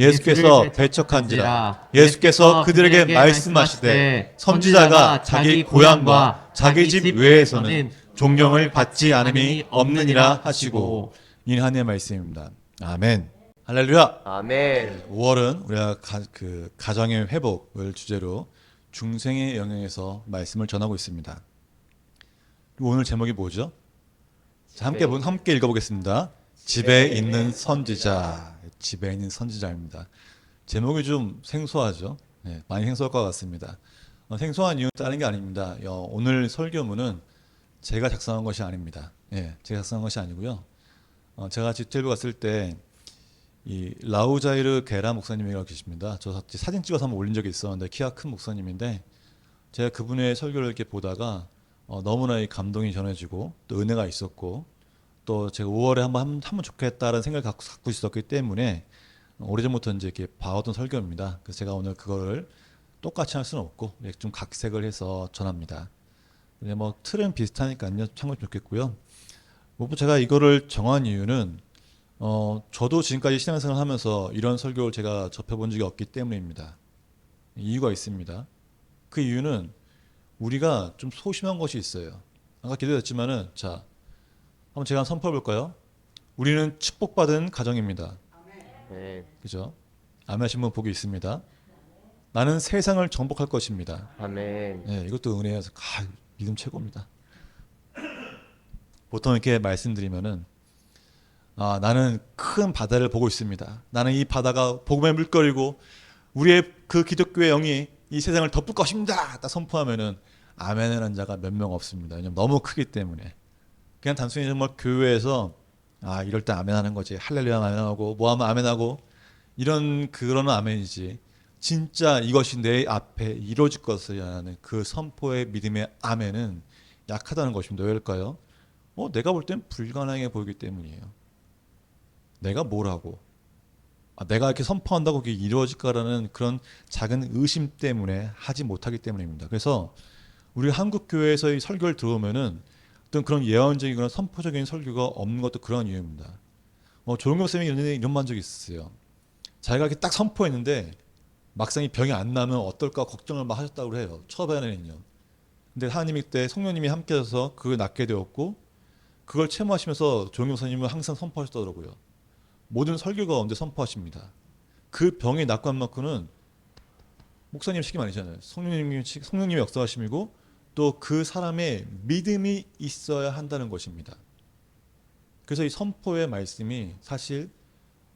예수께서 배척한지라. 예수께서 그들에게 말씀하시되 선지자가 자기 고향과 자기 집 외에서는 존경을 받지 않음이 없느니라 하시고. 이 하나님의 말씀입니다. 아멘. 할렐루야. 아멘. 5월은 우리가 가정의 회복을 주제로 중생의 영역에서 말씀을 전하고 있습니다. 오늘 제목이 뭐죠? 자, 함께 읽어보겠습니다. 집에 있는 선지자. 집에 있는 선지자입니다. 제목이 좀 생소하죠? 네, 많이 생소할 것 같습니다. 생소한 이유는 다른 게 아닙니다. 오늘 설교문은 제가 작성한 것이 아닙니다. 제가 작성한 것이 아니고요. 제가 집텔브 갔을 때 이 라우자이르 게라 목사님이라고 계십니다. 저 사진 찍어서 한번 올린 적이 있었는데 키가 큰 목사님인데 제가 그분의 설교를 이렇게 보다가 너무나 이 감동이 전해지고 또 은혜가 있었고 또 제가 5월에 한번 하면 좋겠다라는 생각을 갖고 있었기 때문에 오래전부터 이제 이렇게 봐왔던 설교입니다. 그래서 제가 오늘 그거를 똑같이 할 수는 없고 좀 각색을 해서 전합니다. 근데 뭐 틀은 비슷하니까요. 참고하면 좋겠고요. 무엇보다 제가 이거를 정한 이유는 저도 지금까지 신앙생활을 하면서 이런 설교를 제가 접해본 적이 없기 때문입니다. 이유가 있습니다. 그 이유는 우리가 좀 소심한 것이 있어요. 아까 기도했지만은 자, 한번 제가 선포해 볼까요? 우리는 축복받은 가정입니다. 네. 그죠? 아멘 하신 분 보기 있습니다. 나는 세상을 정복할 것입니다. 아멘. 네, 이것도 은혜여서 믿음 최고입니다. 보통 이렇게 말씀드리면은 나는 큰 바다를 보고 있습니다. 나는 이 바다가 복음의 물거리고 우리의 그 기독교의 영이 이 세상을 덮을 것입니다. 딱 선포하면은 아멘이라는 자가 몇 명 없습니다. 왜냐면 너무 크기 때문에. 그냥 단순히 정말 교회에서 이럴 때 아멘하는 거지. 할렐루야 아멘하고 뭐하면 아멘하고 그런 아멘이지. 진짜 이것이 내 앞에 이루어질 것이라는 그 선포의 믿음의 아멘은 약하다는 것입니다. 왜일까요? 내가 볼 땐 불가능해 보이기 때문이에요. 내가 뭘 하고 내가 이렇게 선포한다고 그게 이루어질까라는 그런 작은 의심 때문에 하지 못하기 때문입니다. 그래서 우리 한국 교회에서의 설교를 들어오면은 어떤 그런 예언적인 그런 선포적인 설교가 없는 것도 그런 이유입니다. 조용경 쌤이 이런 만 적이 있었어요. 자기가 이렇게 딱 선포했는데 막상 이 병이 안 나면 어떨까 걱정을 막 하셨다고 해요. 초반에는요. 근데 하나님이 그때 성령님이 함께해서 그걸 낫게 되었고 그걸 체험하시면서 조용경 선생님은 항상 선포하셨더라고요. 모든 설교 가운데 선포하십니다. 그 병이 낫고 안 낫고는 목사님 책임 아니잖아요. 성령님의 역사하심이고 또 그 사람의 믿음이 있어야 한다는 것입니다. 그래서 이 선포의 말씀이 사실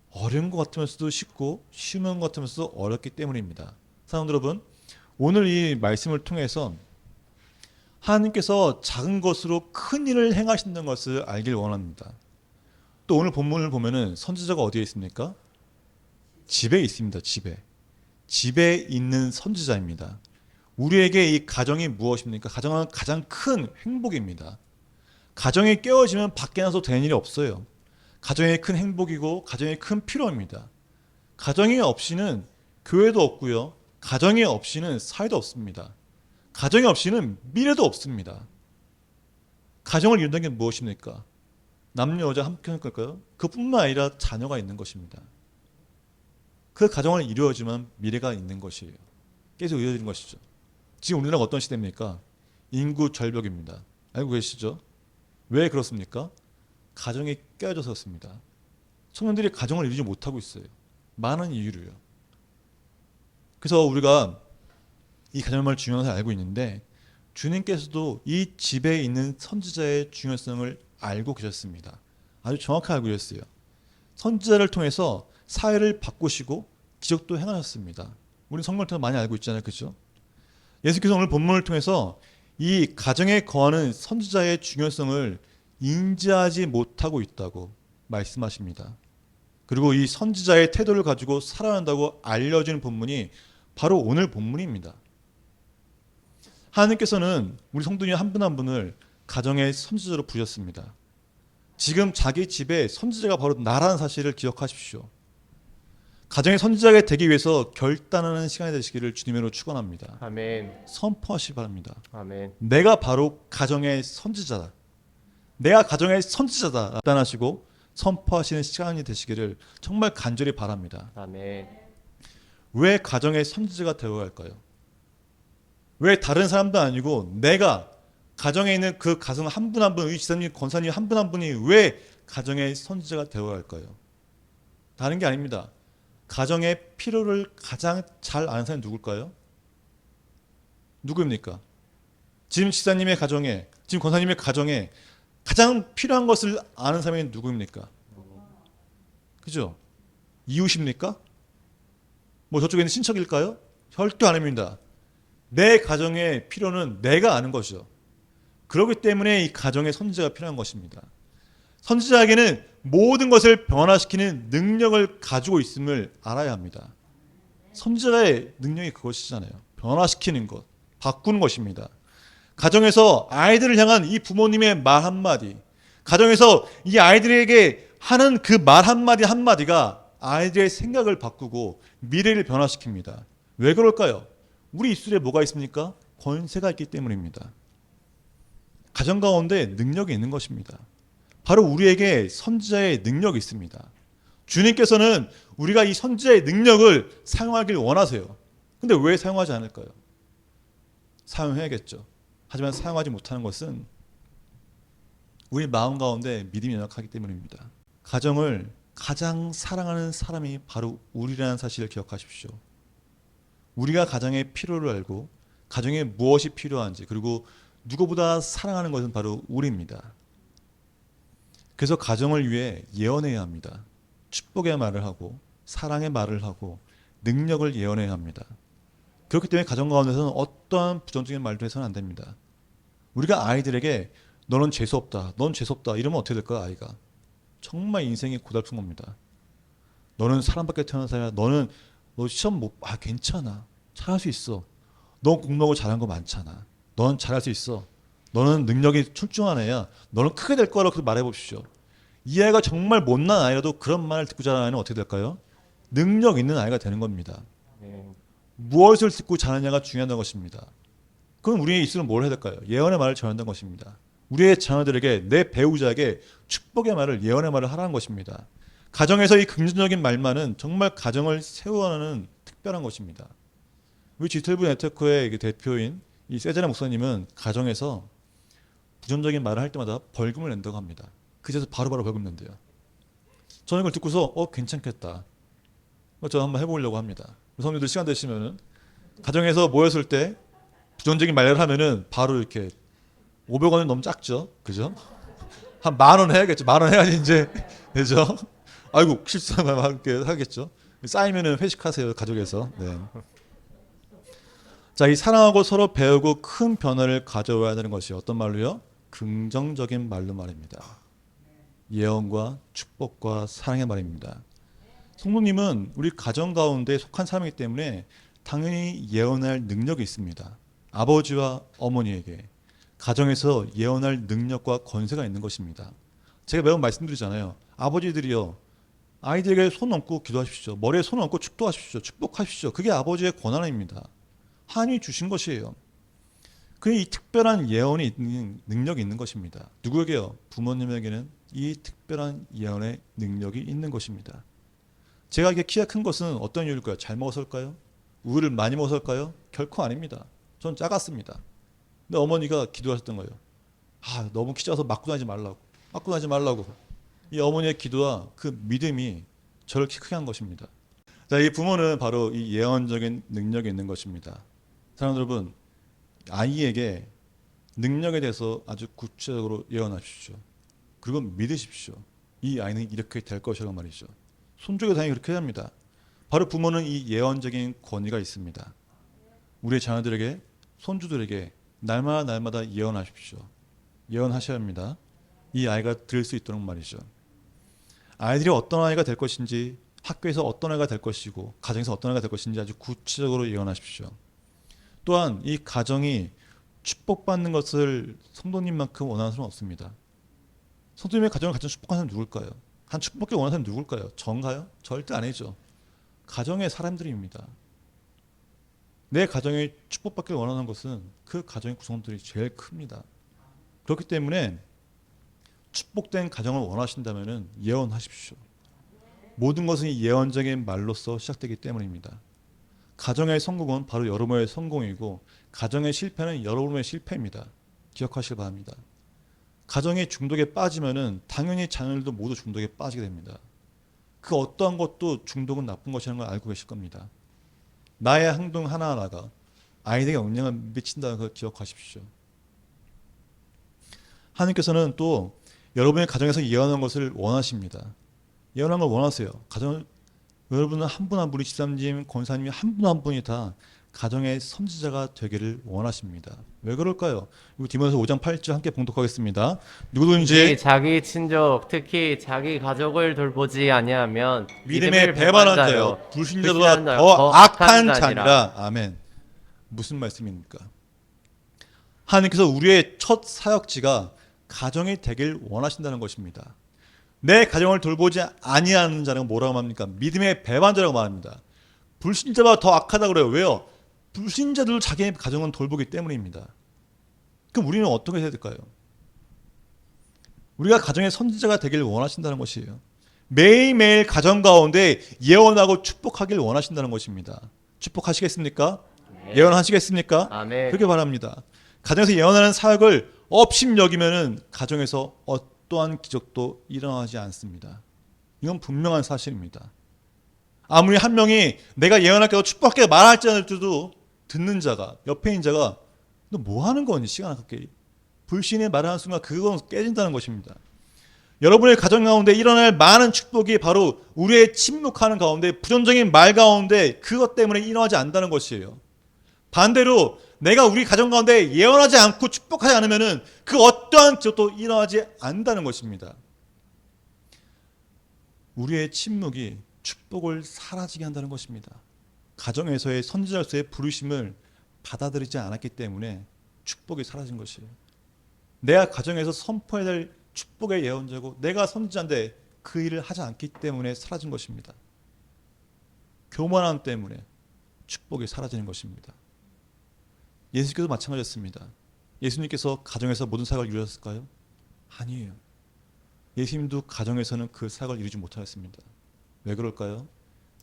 어려운 것 같으면서도 쉽고 쉬운 것 같으면서도 어렵기 때문입니다. 사랑하는 여러분, 오늘 이 말씀을 통해서 하나님께서 작은 것으로 큰 일을 행하신다는 것을 알길 원합니다. 또 오늘 본문을 보면은 선지자가 어디에 있습니까? 집에 있습니다. 집에 있는 선지자입니다. 우리에게 이 가정이 무엇입니까? 가정은 가장 큰 행복입니다. 가정이 깨어지면 밖에 나서 되는 일이 없어요. 가정이 큰 행복이고 가정이 큰 필요입니다. 가정이 없이는 교회도 없고요. 가정이 없이는 사회도 없습니다. 가정이 없이는 미래도 없습니다. 가정을 이룬다는 게 무엇입니까? 남녀 여자 함께 할 걸까요? 그뿐만 아니라 자녀가 있는 것입니다. 그 가정을 이루어지만 미래가 있는 것이에요. 계속 이어지는 것이죠. 지금 우리나라가 어떤 시대입니까? 인구 절벽입니다. 알고 계시죠? 왜 그렇습니까? 가정이 깨어져서 그렇습니다. 청년들이 가정을 이루지 못하고 있어요. 많은 이유로요. 그래서 우리가 이 가정을 중요한 걸 알고 있는데 주님께서도 이 집에 있는 선지자의 중요성을 알고 계셨습니다. 아주 정확하게 알고 계셨어요. 선지자를 통해서 사회를 바꾸시고 기적도 행하셨습니다. 우리는 성경을 통해서 많이 알고 있잖아요. 그렇죠? 예수께서 오늘 본문을 통해서 이 가정에 거하는 선지자의 중요성을 인지하지 못하고 있다고 말씀하십니다. 그리고 이 선지자의 태도를 가지고 살아난다고 알려진 본문이 바로 오늘 본문입니다. 하나님께서는 우리 성도님 한 분 한 분을 가정의 선지자로 부르셨습니다. 지금 자기 집에 선지자가 바로 나라는 사실을 기억하십시오. 가정의 선지자가 되기 위해서 결단하는 시간이 되시기를 주님으로 축원합니다. 아멘. 선포하시기 바랍니다. 아멘. 내가 바로 가정의 선지자다. 내가 가정의 선지자다. 결단하시고 선포하시는 시간이 되시기를 정말 간절히 바랍니다. 아멘. 왜 가정의 선지자가 되어야 할까요? 왜 다른 사람도 아니고 내가 가정에 있는 그 가정 한 분 한 분, 의 지사님, 권사님 한 분 한 분이 왜 가정의 선지자가 되어야 할까요? 다른 게 아닙니다. 가정의 필요를 가장 잘 아는 사람이 누굴까요? 누구입니까? 지금 지사님의 가정에, 지금 권사님의 가정에 가장 필요한 것을 아는 사람이 누구입니까? 그죠? 이웃입니까? 뭐 저쪽에 있는 친척일까요? 절대 아닙니다. 내 가정의 필요는 내가 아는 것이죠. 그렇기 때문에 이 가정의 선지자가 필요한 것입니다. 선지자에게는 모든 것을 변화시키는 능력을 가지고 있음을 알아야 합니다. 선지자의 능력이 그것이잖아요. 변화시키는 것, 바꾸는 것입니다. 가정에서 아이들을 향한 이 부모님의 말 한마디, 가정에서 이 아이들에게 하는 그 말 한마디 한마디가 아이들의 생각을 바꾸고 미래를 변화시킵니다. 왜 그럴까요? 우리 입술에 뭐가 있습니까? 권세가 있기 때문입니다. 가정 가운데 능력이 있는 것입니다. 바로 우리에게 선지자의 능력이 있습니다. 주님께서는 우리가 이 선지자의 능력을 사용하길 원하세요. 근데 왜 사용하지 않을까요? 사용해야겠죠. 하지만 사용하지 못하는 것은 우리 마음 가운데 믿음이 연약하기 때문입니다. 가정을 가장 사랑하는 사람이 바로 우리라는 사실을 기억하십시오. 우리가 가정의 필요를 알고 가정에 무엇이 필요한지, 그리고 누구보다 사랑하는 것은 바로 우리입니다. 그래서 가정을 위해 예언해야 합니다. 축복의 말을 하고 사랑의 말을 하고 능력을 예언해야 합니다. 그렇기 때문에 가정 가운데서는 어떠한 부정적인 말도 해서는 안 됩니다. 우리가 아이들에게 너는 재수없다, 넌 재수없다 이러면 어떻게 될까요? 아이가 정말 인생이 고달픈 겁니다. 너는 사람밖에 태어난 사람이야. 너 시험 괜찮아, 잘할 수 있어. 넌 공부하고 잘한 거 많잖아. 넌 잘할 수 있어. 너는 능력이 출중한 애야. 너는 크게 될 거라고 말해 보십시오. 이 아이가 정말 못난 아이라도 그런 말을 듣고 자란 아이는 어떻게 될까요? 능력 있는 아이가 되는 겁니다. 네. 무엇을 듣고 자라냐가 중요한 것입니다. 그럼 우리의 입술은 뭘 해야 될까요? 예언의 말을 전한다는 것입니다. 우리의 자녀들에게, 내 배우자에게 축복의 말을, 예언의 말을 하라는 것입니다. 가정에서 이 긍정적인 말만은 정말 가정을 세워가는 특별한 것입니다. 우리 G12 네트워크의 대표인 이 세자나 목사님은 가정에서 부정적인 말을 할 때마다 벌금을 낸다고 합니다. 그제서 바로바로 벌금 낸대요. 저는 이걸 듣고서 괜찮겠다. 저 한번 해보려고 합니다. 성도들 시간 되시면은 가정에서 모였을 때 부정적인 말을 하면은 바로 이렇게 500원은 너무 작죠, 그죠? 한 10,000원 해야겠죠. 10,000원 해야지 이제 되죠. 아이고 실수하면 하겠죠. 쌓이면은 회식하세요, 가족에서. 네. 자, 이 사랑하고 서로 배우고 큰 변화를 가져와야 되는 것이 어떤 말로요? 긍정적인 말로 말입니다. 예언과 축복과 사랑의 말입니다. 성도님은 우리 가정 가운데 속한 사람이기 때문에 당연히 예언할 능력이 있습니다. 아버지와 어머니에게 가정에서 예언할 능력과 권세가 있는 것입니다. 제가 매번 말씀드리잖아요. 아버지들이요, 아이들에게 손 얹고 기도하십시오. 머리에 손 얹고 축도하십시오. 축복하십시오. 그게 아버지의 권한입니다. 하나님이 주신 것이에요. 그게 이 특별한 예언이 있는 능력이 있는 것입니다. 누구에게요? 부모님에게는 이 특별한 예언의 능력이 있는 것입니다. 제가 이게 키가 큰 것은 어떤 이유일까요? 잘 먹어서일까요? 우유를 많이 먹어서일까요? 결코 아닙니다. 전 작았습니다. 근데 어머니가 기도하셨던 거예요. 너무 키 작아서 맞고 다니지 말라고. 맞고 다니지 말라고. 이 어머니의 기도와 그 믿음이 저를 키 크게 한 것입니다. 자, 이 부모는 바로 이 예언적인 능력이 있는 것입니다. 사랑하는 여러분, 아이에게 능력에 대해서 아주 구체적으로 예언하십시오. 그리고 믿으십시오. 이 아이는 이렇게 될 것이라고 말이죠. 손주가 당연히 그렇게 해야 합니다. 바로 부모는 이 예언적인 권위가 있습니다. 우리의 자녀들에게, 손주들에게 날마다 예언하십시오. 예언하셔야 합니다. 이 아이가 들을 수 있도록 말이죠. 아이들이 어떤 아이가 될 것인지, 학교에서 어떤 아이가 될 것이고, 가정에서 어떤 아이가 될 것인지 아주 구체적으로 예언하십시오. 또한 이 가정이 축복받는 것을 성도님만큼 원하는 사람은 없습니다. 성도님의 가정을 가장 축복하는 사람은 누굴까요? 한 축복을 원하는 사람은 누굴까요? 전가요? 절대 아니죠. 가정의 사람들입니다. 내 가정이 축복받기를 원하는 것은 그 가정의 구성원들이 제일 큽니다. 그렇기 때문에 축복된 가정을 원하신다면은 예언하십시오. 모든 것은 이 예언적인 말로써 시작되기 때문입니다. 가정의 성공은 바로 여러분의 성공이고 가정의 실패는 여러분의 실패입니다. 기억하시기 바랍니다. 가정이 중독에 빠지면은 당연히 자녀들도 모두 중독에 빠지게 됩니다. 그 어떠한 것도 중독은 나쁜 것이라는 걸 알고 계실 겁니다. 나의 행동 하나하나가 아이들에게 영향을 미친다는 걸 기억하십시오. 하나님께서는 또 여러분의 가정에서 예언한 것을 원하십니다. 예언한 걸 원하세요. 여러분은 한 분 한 분이 집사님, 권사님이 한 분 한 분이 다 가정의 선지자가 되기를 원하십니다. 왜 그럴까요? 이거 디모데서 5장 8절 함께 봉독하겠습니다. 누구든지 자기 친족 특히 자기 가족을 돌보지 아니하면 믿음에 배반한 자요 불신자보다 더 악한 자니라. 아멘. 무슨 말씀입니까? 하나님께서 우리의 첫 사역지가 가정이 되길 원하신다는 것입니다. 내 가정을 돌보지 아니하는 자는 뭐라고 합니까? 믿음의 배반자라고 말합니다. 불신자보다 더 악하다고 그래요. 왜요? 불신자들도 자기의 가정은 돌보기 때문입니다. 그럼 우리는 어떻게 해야 될까요? 우리가 가정의 선지자가 되길 원하신다는 것이에요. 매일매일 가정 가운데 예언하고 축복하길 원하신다는 것입니다. 축복하시겠습니까? 네. 예언하시겠습니까? 아멘. 그렇게 바랍니다. 가정에서 예언하는 사역을 업신여기면은 가정에서 어떠한 기적도 일어나지 않습니다. 이건 분명한 사실입니다. 아무리 한 명이 내가 예언할게 축복할게 말할지 않을지도 듣는 자가 옆에 있는 자가 너 뭐 하는 거니 시간 아깝게 불신의 말을 하는 순간 그건 깨진다는 것입니다. 여러분의 가정 가운데 일어날 많은 축복이 바로 우리의 침묵하는 가운데 부정적인 말 가운데 그것 때문에 일어나지 않는다는 것이에요. 반대로 내가 우리 가정 가운데 예언하지 않고 축복하지 않으면은 그 어떠한 기적도 일어나지 않는다는 것입니다. 우리의 침묵이 축복을 사라지게 한다는 것입니다. 가정에서의 선지자로서의 부르심을 받아들이지 않았기 때문에 축복이 사라진 것이에요. 내가 가정에서 선포해야 될 축복의 예언자고 내가 선지자인데 그 일을 하지 않기 때문에 사라진 것입니다. 교만함 때문에 축복이 사라지는 것입니다. 예수님께도 마찬가지였습니다. 예수님께서 가정에서 모든 사역을 이루셨을까요? 아니에요. 예수님도 가정에서는 그 사역을 이루지 못하였습니다. 왜 그럴까요?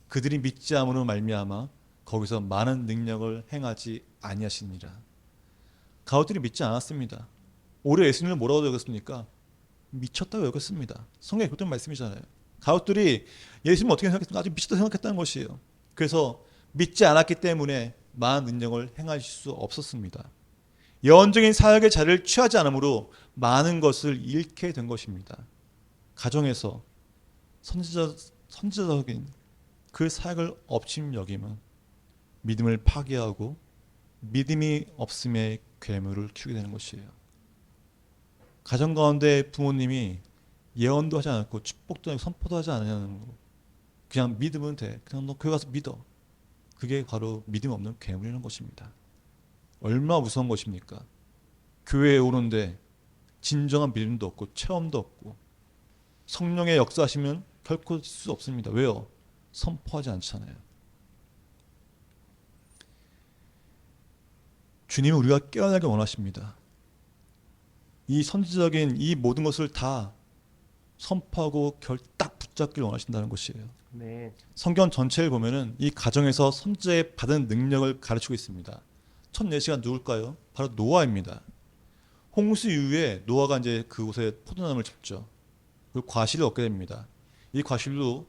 그들이 믿지 않음으로 말미암아 거기서 많은 능력을 행하지 아니하시니라. 가우들이 믿지 않았습니다. 오히려 예수님을 뭐라고 여겼습니까? 미쳤다고 여겼습니다. 성경에 그런 말씀이잖아요. 가우들이 예수님을 어떻게 생각했습니까? 아주 미쳤다고 생각했다는 것이에요. 그래서 믿지 않았기 때문에 많은 능력을 행하실 수 없었습니다. 예언적인 사역의 자리를 취하지 않으므로 많은 것을 잃게 된 것입니다. 가정에서 선지자적인 그 사역을 업신여기면 믿음을 파괴하고 믿음이 없음의 괴물을 키우게 되는 것이에요. 가정 가운데 부모님이 예언도 하지 않았고 축복도 하고 선포도 하지 않는 거 그냥 믿으면 돼. 그냥 너 교회 가서 믿어. 그게 바로 믿음 없는 괴물이라는 것입니다. 얼마나 무서운 것입니까? 교회에 오는데 진정한 믿음도 없고 체험도 없고 성령의 역사하시면 결코 수 없습니다. 왜요? 선포하지 않잖아요. 주님은 우리가 깨어나길 원하십니다. 이 선지적인 이 모든 것을 다 선포하고 딱 붙잡길 원하신다는 것이에요. 네. 성경 전체를 보면은 이 가정에서 선지자의 받은 능력을 가르치고 있습니다. 첫 예시가 누굴까요? 바로 노아입니다. 홍수 이후에 노아가 이제 그곳에 포도나무를 심죠. 그리고 과실을 얻게 됩니다. 이 과실로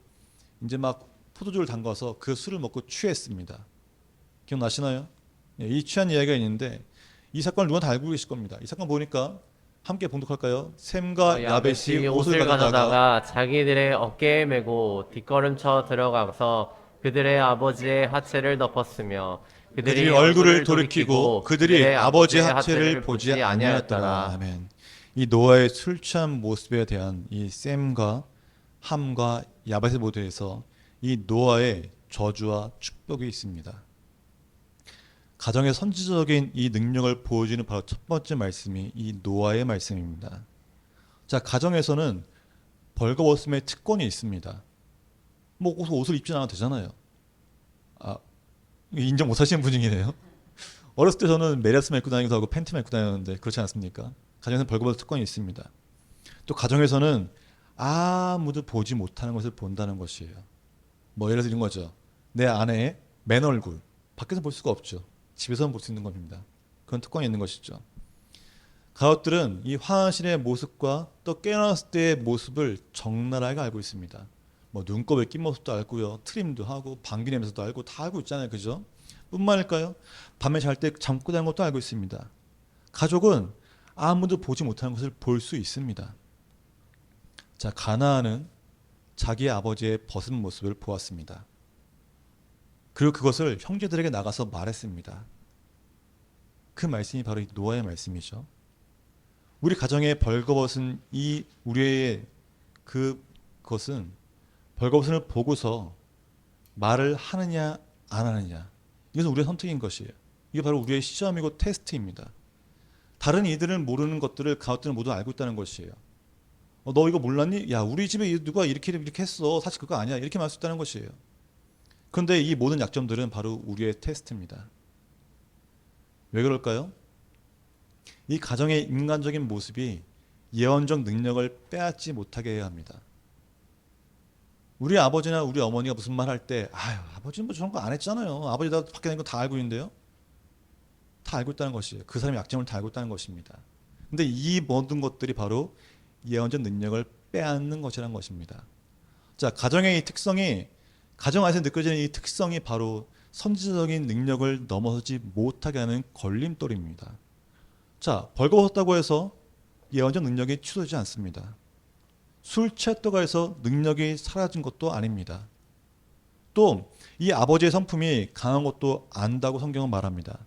이제 막 포도주를 담가서 그 술을 먹고 취했습니다. 기억나시나요? 이 취한 이야기가 있는데 이 사건을 누구나 다 알고 계실 겁니다. 이 사건 보니까 함께 봉독할까요? 셈과 야벳이 옷을 가져다가 자기들의 어깨에 메고 뒷걸음쳐 들어가서 그들의 아버지의 하체를 덮었으며 그들이 얼굴을 돌이키고 그들이 아버지의 하체를 보지 아니하였더라. 아멘. 이 노아의 술 취한 모습에 대한 이 셈과 함과 야벳의 모델에서 이 노아의 저주와 축복이 있습니다. 가정의 선지적인 이 능력을 보여주는 바로 첫 번째 말씀이 이 노아의 말씀입니다. 자, 가정에서는 벌거벗음의 특권이 있습니다. 뭐 옷을 입지 않아도 되잖아요. 아, 인정 못 하시는 분이네요. 어렸을 때 저는 메리아스만 입고 다니기도 하고 팬티만 입고 다녔는데 그렇지 않습니까? 가정에서는 벌거벗은 특권이 있습니다. 또 가정에서는 아무도 보지 못하는 것을 본다는 것이에요. 뭐 예를 들어 이런 거죠. 내 아내의 맨 얼굴. 밖에서 볼 수가 없죠. 집에서만 볼 수 있는 겁니다. 그건 특권이 있는 것이죠. 가롯들은 이 화장실의 모습과 또 깨어났을 때의 모습을 적나라하게 알고 있습니다. 뭐 눈곱의 낀 모습도 알고요. 트림도 하고 방귀 냄새도 알고 다 알고 있잖아요. 그죠? 뿐만 아닐까요? 밤에 잘 때 잠고 자는 것도 알고 있습니다. 가족은 아무도 보지 못하는 것을 볼 수 있습니다. 자, 가나안은 자기 아버지의 벗은 모습을 보았습니다. 그리고 그것을 형제들에게 나가서 말했습니다. 그 말씀이 바로 이 노아의 말씀이죠. 우리 가정에 벌거벗은 이 우리의 그것은 벌거벗음을 보고서 말을 하느냐 안 하느냐, 이것은 우리의 선택인 것이에요. 이게 바로 우리의 시험이고 테스트입니다. 다른 이들은 모르는 것들을 가족들은 모두 알고 있다는 것이에요. 너 이거 몰랐니? 야, 우리 집에 누가 이렇게 했어. 사실 그거 아니야. 이렇게 말할 수 있다는 것이에요. 그런데 이 모든 약점들은 바로 우리의 테스트입니다. 왜 그럴까요? 이 가정의 인간적인 모습이 예언적 능력을 빼앗지 못하게 해야 합니다. 우리 아버지나 우리 어머니가 무슨 말 할 때, 아유, 아버지는 뭐 저런 거 안 했잖아요. 아버지 나 밖에 다니는 거 다 알고 있는데요. 다 알고 있다는 것이에요. 그 사람의 약점을 다 알고 있다는 것입니다. 근데 이 모든 것들이 바로 예언적 능력을 빼앗는 것이라는 것입니다. 자, 가정의 이 특성이, 가정 안에서 느껴지는 이 특성이 바로 선지자적인 능력을 넘어서지 못하게 하는 걸림돌입니다. 자, 벌거벗었다고 해서 예언적 능력이 취소되지 않습니다. 술 취했다고 해서 능력이 사라진 것도 아닙니다. 또 이 아버지의 성품이 강한 것도 안다고 성경은 말합니다.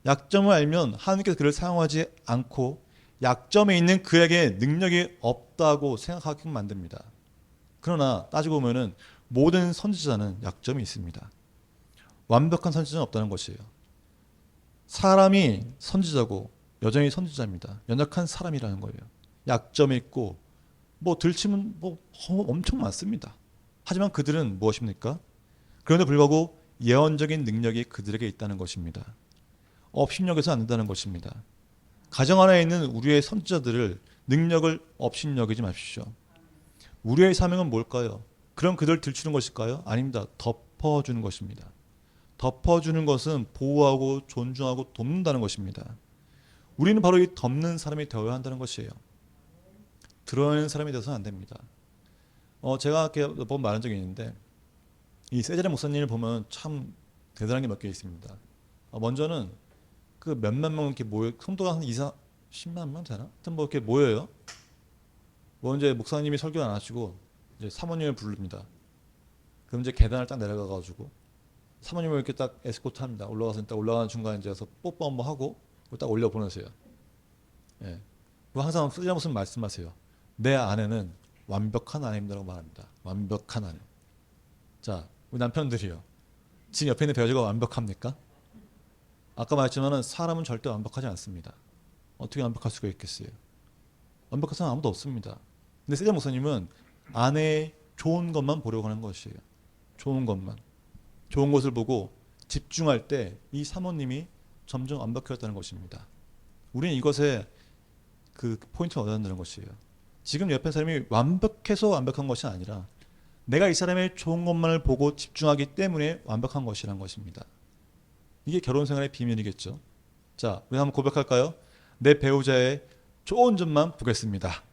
약점을 알면 하나님께서 그를 사용하지 않고 약점에 있는 그에게 능력이 없다고 생각하게 만듭니다. 그러나 따지고 보면은 모든 선지자는 약점이 있습니다. 완벽한 선지자는 없다는 것이에요. 사람이 선지자고 여전히 선지자입니다. 연약한 사람이라는 거예요. 약점이 있고 뭐 들치면 뭐 엄청 많습니다. 하지만 그들은 무엇입니까? 그런데 불구하고 예언적인 능력이 그들에게 있다는 것입니다. 업신여겨서 안 된다는 것입니다. 가정 안에 있는 우리의 선지자들을 능력을 업신여기지 마십시오. 우리의 사명은 뭘까요? 그럼 그들 들추는 것일까요? 아닙니다. 덮어주는 것입니다. 덮어주는 것은 보호하고 존중하고 돕는다는 것입니다. 우리는 바로 이 덮는 사람이 되어야 한다는 것이에요. 드러내는 사람이 되어서는 안 됩니다. 제가 몇 번 말한 적이 있는데 이 세자리 목사님을 보면 참 대단한 게 몇 개 있습니다. 먼저는 그 몇만 명 이렇게 모여, 성도가 한 10만 명 되나? 하여튼 뭐 이렇게 모여요. 뭐 이제 목사님이 설교 안 하시고 이제 사모님을 부릅니다. 그럼 이제 계단을 딱 내려가가지고 사모님을 이렇게 딱 에스코트 합니다. 올라가서 딱 올라가는 중간에 이제 가서 뽀뽀 한번 하고 딱 올려 보내세요. 예. 그리고 항상 세자리 목사님 말씀하세요. 내 아내는 완벽한 아내입니다라고 말합니다. 완벽한 아내. 자, 우리 남편들이요. 지금 옆에 있는 배우자가 완벽합니까? 아까 말했지만은 사람은 절대 완벽하지 않습니다. 어떻게 완벽할 수가 있겠어요? 완벽한 사람 아무도 없습니다. 근데 세자 목사님은 아내의 좋은 것만 보려고 하는 것이에요. 좋은 것만. 좋은 것을 보고 집중할 때 이 사모님이 점점 완벽해졌다는 것입니다. 우리는 이것에 그 포인트를 얻어야 한다는 것이에요. 지금 옆에 사람이 완벽해서 완벽한 것이 아니라 내가 이 사람의 좋은 것만을 보고 집중하기 때문에 완벽한 것이라는 것입니다. 이게 결혼 생활의 비밀이겠죠. 자, 우리 한번 고백할까요? 내 배우자의 좋은 점만 보겠습니다.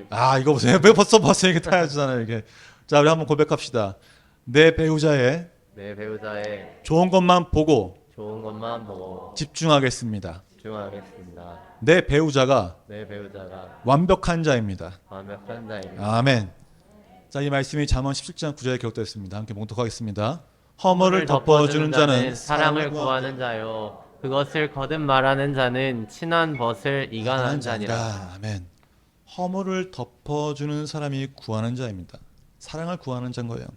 아, 이거 보세요. 왜 벌써 이게 타야잖아요, 이게. 자, 우리 한번 고백합시다. 내 배우자의 좋은 것만 보고 좋은 것만 보고 집중하겠습니다. 집중하겠습니다. 내 배우자가 완벽한 자입니다. 완벽한 자입니다. 아멘. 자, 이 말씀이 잠언 17장 9절에 기록되어 있습니다. 함께 봉독하겠습니다. 허물을 덮어주는 자는 사랑을 구하는 자요, 그것을 거듭 말하는 자는 친한 벗을 이간한 자니라. 아멘. 허물을 덮어주는 사람이 구하는 자입니다. 사랑을 구하는 자인 거예요.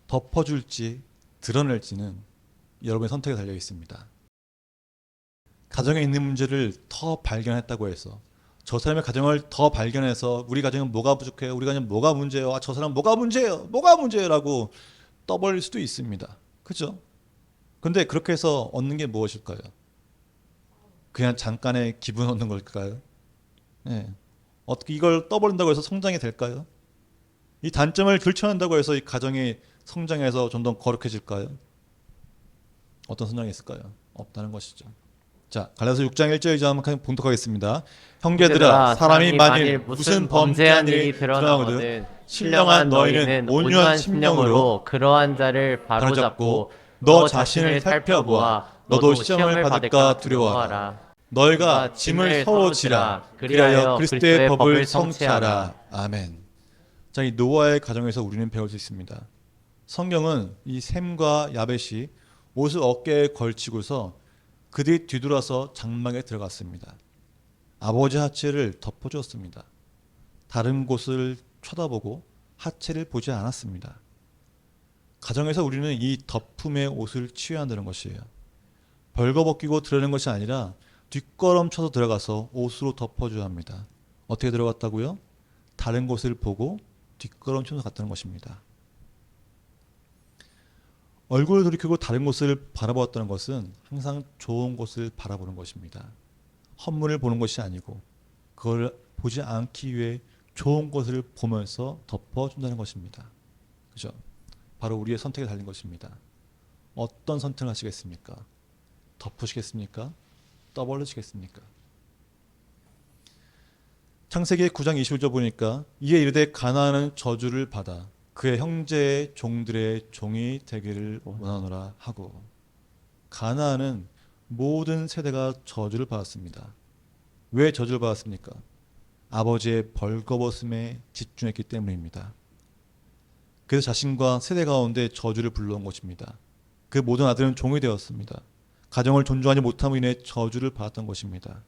덮어줄지 드러낼지는 여러분의 선택에 달려 있습니다. 가정에 있는 문제를 더 발견했다고 해서 저 사람의 가정을 더 발견해서 우리 가정은 뭐가 부족해요? 우리 가정은 뭐가 문제예요? 아, 저 사람은 뭐가 문제예요? 뭐가 문제예요? 라고 떠벌릴 수도 있습니다. 그죠? 근데 그렇게 해서 얻는 게 무엇일까요? 그냥 잠깐의 기분 얻는 걸까요? 예. 어떻게 이걸 떠버린다고 해서 성장이 될까요? 이 단점을 들춰낸다고 해서 이 가정이 성장해서 좀 더 거룩해질까요? 어떤 성장이 있을까요? 없다는 것이죠. 자, 갈라디아서 6장 1절 이제 한번 봉독하겠습니다. 형제들아, 사람이 만일 무슨 범죄한 일이 드러나거든 신령한 너희는 온유한 심령으로 그러한 자를 바로잡고 바로잡고 너 자신을 살펴보아 너도 시험을 받을까 두려워하라. 두려워하라. 너희가 짐을 서로 지라 그리하여 그리스도의 법을 성취하라. 아멘. 자, 이 노아의 가정에서 우리는 배울 수 있습니다. 성경은 이 셈과 야벳이 옷을 어깨에 걸치고서 그들이 뒤돌아서 장막에 들어갔습니다. 아버지 하체를 덮어주었습니다. 다른 곳을 쳐다보고 하체를 보지 않았습니다. 가정에서 우리는 이 덮음의 옷을 취해야 한다는 것이에요. 벌거벗기고 들어가는 것이 아니라 뒷걸음쳐서 들어가서 옷으로 덮어줘야 합니다. 어떻게 들어갔다고요? 다른 곳을 보고 뒷걸음쳐서 갔다는 것입니다. 얼굴을 돌이키고 다른 곳을 바라보았다는 것은 항상 좋은 곳을 바라보는 것입니다. 헛문을 보는 것이 아니고 그걸 보지 않기 위해 좋은 곳을 보면서 덮어준다는 것입니다. 그죠? 바로 우리의 선택에 달린 것입니다. 어떤 선택을 하시겠습니까? 덮으시겠습니까? 떠벌리시겠습니까? 창세기 9장 25절 보니까 이에 이르되 가나안은 저주를 받아 그의 형제의 종들의 종이 되기를 원하노라 하고, 가나안은 모든 세대가 저주를 받았습니다. 왜 저주를 받았습니까? 아버지의 벌거벗음에 집중했기 때문입니다. 그래서 자신과 세대 가운데 저주를 불러온 것입니다. 그 모든 아들은 종이 되었습니다. 가정을 존중하지 못함으로 인해 저주를 받았던 것입니다.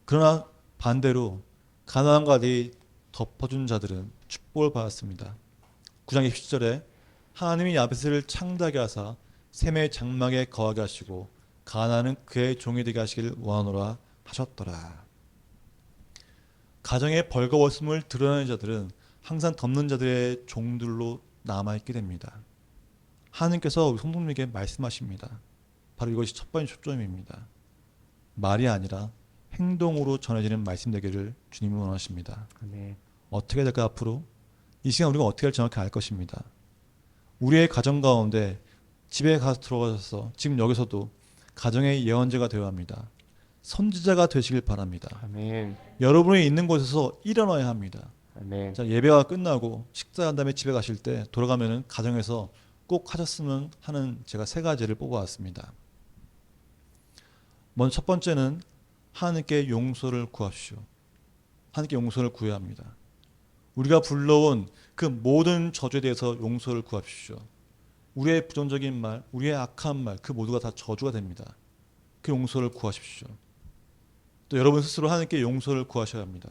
그러나 반대로 가나안과 아들이 덮어준 자들은 축복을 받았습니다. 9장 20절에 하나님이 야벳을 창대하게 하사 셈의 장막에 거하게 하시고 가나안은 그의 종이 되게 하시기를 원하노라 하셨더라. 가정의 벌거벗음을 드러내는 자들은 항상 덮는 자들의 종들로 남아있게 됩니다. 하나님께서 우리 성도님에게 말씀하십니다. 바로 이것이 첫 번째 초점입니다. 말이 아니라 행동으로 전해지는 말씀 되기를 주님이 원하십니다. 네. 어떻게 될까 앞으로? 이 시간 우리가 어떻게 할지 정확히 알 것입니다. 우리의 가정 가운데 집에 가서 들어가셔서 지금 여기서도 가정의 예언자가 되어야 합니다. 선지자가 되시길 바랍니다. 아멘. 여러분이 있는 곳에서 일어나야 합니다. 아멘. 자, 예배가 끝나고 식사한 다음에 집에 가실 때 돌아가면은 가정에서 꼭 하셨으면 하는 제가 세 가지를 뽑아왔습니다. 먼저 첫 번째는 하나님께 용서를 구하십시오. 하나님께 용서를 구해야 합니다. 우리가 불러온 그 모든 저주에 대해서 용서를 구하십시오. 우리의 부정적인 말, 우리의 악한 말, 그 모두가 다 저주가 됩니다. 그 용서를 구하십시오. 또 여러분 스스로 하나님께 용서를 구하셔야 합니다.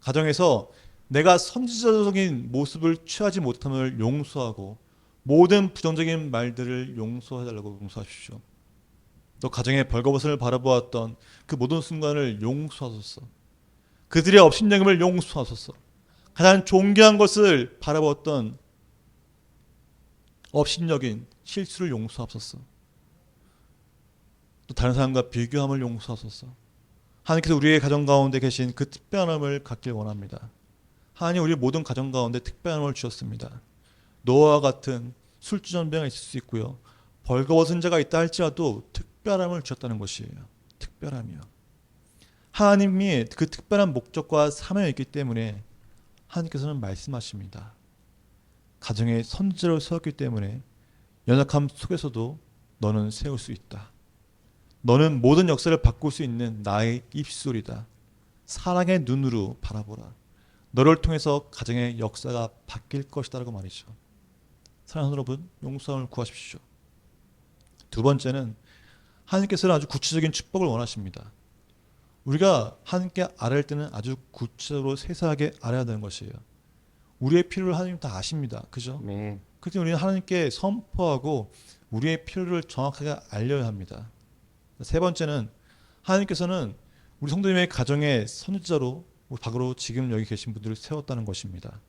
가정에서 내가 선지자적인 모습을 취하지 못함을 용서하고 모든 부정적인 말들을 용서해달라고 용서하십시오. 또 가정의 벌거벗음을 바라보았던 그 모든 순간을 용서하소서. 그들의 업신여김을 용서하소서. 가장 존귀한 것을 바라보았던 업신여긴 실수를 용서하소서. 또 다른 사람과 비교함을 용서하소서. 하나님께서 우리의 가정 가운데 계신 그 특별함을 갖길 원합니다. 하나님 우리 모든 가정 가운데 특별함을 주셨습니다. 노아와 같은 술주전병이 있을 수 있고요. 벌거벗은 자가 있다 할지라도 특별함을 주셨다는 것이에요. 특별함이요. 하나님이 그 특별한 목적과 사명이 있기 때문에 하나님께서는 말씀하십니다. 가정의 선지자로 세웠기 때문에 연약함 속에서도 너는 세울 수 있다. 너는 모든 역사를 바꿀 수 있는 나의 입술이다. 사랑의 눈으로 바라보라. 너를 통해서 가정의 역사가 바뀔 것이다라고 말이죠. 사랑하는 여러분, 용서함을 구하십시오. 두 번째는 하나님께서는 아주 구체적인 축복을 원하십니다. 우리가 하나님께 아뢰할 때는 아주 구체적으로 세세하게 아뢰야 되는 것이에요. 우리의 필요를 하나님 다 아십니다. 그죠? 네. 그때 우리는 하나님께 선포하고 우리의 필요를 정확하게 알려야 합니다. 세 번째는 하나님께서는 우리 성도님의 가정의 선지자로 바로 지금 여기 계신 분들을 세웠다는 것입니다.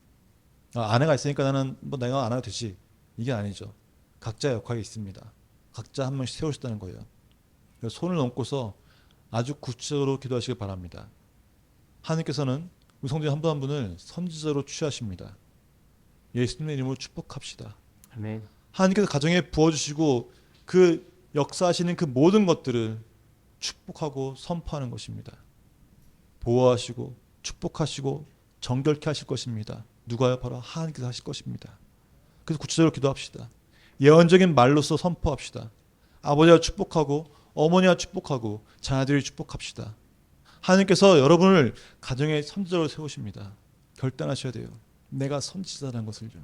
아내가 있으니까 나는 뭐 내가 아내가 되지, 이게 아니죠. 각자 역할이 있습니다. 각자 한 명씩 세우셨다는 거예요. 그래서 손을 얹고서 아주 구체적으로 기도하시길 바랍니다. 하나님께서는 우리 성도님 한 분 한 분을 선지자로 취하십니다. 예수님의 이름으로 축복합시다. 아멘. 하나님께서 가정에 부어주시고 그 역사하시는 그 모든 것들을 축복하고 선포하는 것입니다. 보호하시고 축복하시고 정결케 하실 것입니다. 누가요? 바로 하나님께서 하실 것입니다. 그래서 구체적으로 기도합시다. 예언적인 말로써 선포합시다. 아버지와 축복하고 어머니와 축복하고 자녀들이 축복합시다. 하나님께서 여러분을 가정의 선지자로 세우십니다. 결단하셔야 돼요. 내가 선지자라는 것을요.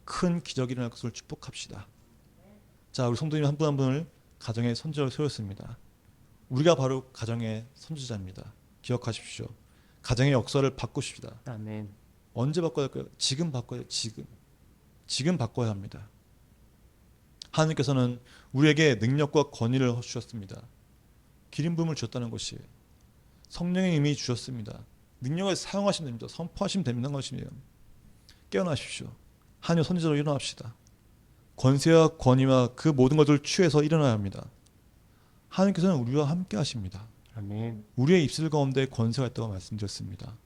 큰 기적이 일어날 것을 축복합시다. 자, 우리 성도님 한 분 한 분을 가정의 선지자로 세웠습니다. 우리가 바로 가정의 선지자입니다. 기억하십시오. 가정의 역사를 바꾸십시다. 아멘. 언제 바꿔야 할까요? 지금 바꿔야 해요. 지금 바꿔야 합니다. 하나님께서는 우리에게 능력과 권위를 주셨습니다. 기름 부음을 주셨다는 것이에요. 성령의 힘이 주셨습니다. 능력을 사용하시면 됩니다. 선포하시면 되는 것이에요. 깨어나십시오. 하나님 선지자로 일어납시다. 권세와 권위와 그 모든 것을 취해서 일어나야 합니다. 하나님께서는 우리와 함께 하십니다. 아멘. 우리의 입술 가운데 권세가 있다고 말씀드렸습니다.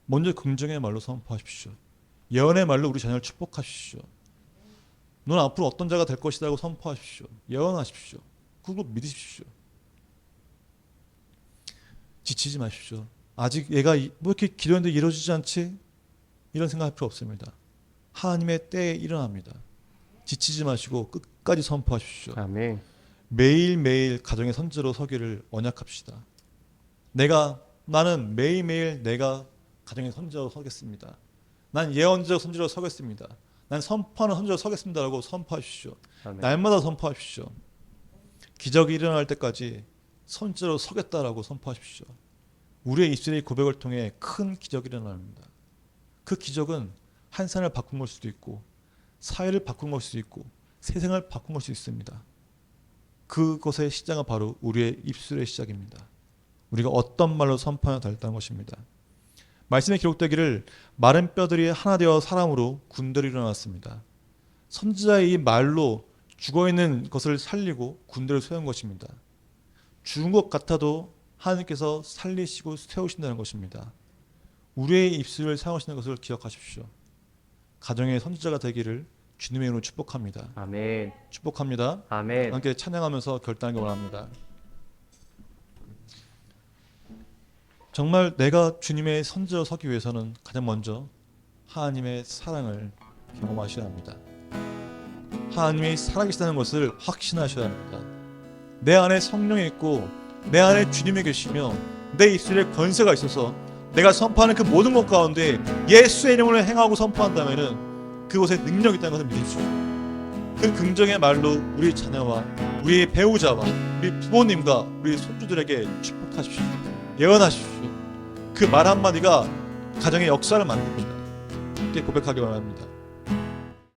먼저 긍정의 말로 선포하십시오. 예언의 말로 우리 자녀를 축복하십시오. 넌 앞으로 어떤 자가 될 것이라고 선포하십시오. 예언하십시오. 그걸 믿으십시오. 지치지 마십시오. 아직 얘가 뭐 이렇게 기도했는데 이루어지지 않지? 이런 생각할 필요 없습니다. 하나님의 때에 일어납니다. 지치지 마시고 끝까지 선포하십시오. 아멘. 매일매일 가정의 선지자로 서기를 언약합시다. 나는 매일매일 내가 가정의 선지자로 서겠습니다. 난 예언자 선지자로 서겠습니다. 난 선포하는 선지자로 서겠습니다라고 선포하십시오. 아멘. 날마다 선포하십시오. 기적이 일어날 때까지 선지자로 서겠다라고 선포하십시오. 우리의 입술의 고백을 통해 큰 기적이 일어납니다. 그 기적은 한 사람을 바꾼 걸 수도 있고 사회를 바꾼 걸 수도 있고 세상을 바꾼 걸 수 있습니다. 그것의 시작은 바로 우리의 입술의 시작입니다. 우리가 어떤 말로 선포하냐 달렸다는 것입니다. 말씀에 기록되기를 마른 뼈들이 하나 되어 사람으로 군대로 일어났습니다. 선지자의 이 말로 죽어있는 것을 살리고 군대를 세운 것입니다. 죽은 것 같아도 하나님께서 살리시고 세우신다는 것입니다. 우리의 입술을 사용하시는 것을 기억하십시오. 가정의 선지자가 되기를 주님의 이름으로 축복합니다. 아멘. 축복합니다. 아멘. 함께 찬양하면서 결단하기 원합니다. 정말 내가 주님의 선지자로 서기 위해서는 가장 먼저 하나님의 사랑을 경험하셔야 합니다. 하나님이 살아계시다는 것을 확신하셔야 합니다. 내 안에 성령이 있고 내 안에 주님이 계시며 내 입술에 권세가 있어서 내가 선포하는 그 모든 것 가운데 예수의 이름으로 행하고 선포한다면 그곳에 능력이 있다는 것을 믿으십시오. 그 긍정의 말로 우리 자녀와 우리 배우자와 우리 부모님과 우리 손주들에게 축복하십시오. 예언하십시오. 그 말 한마디가 가정의 역사를 만듭니다. 함께 고백하기 원합니다.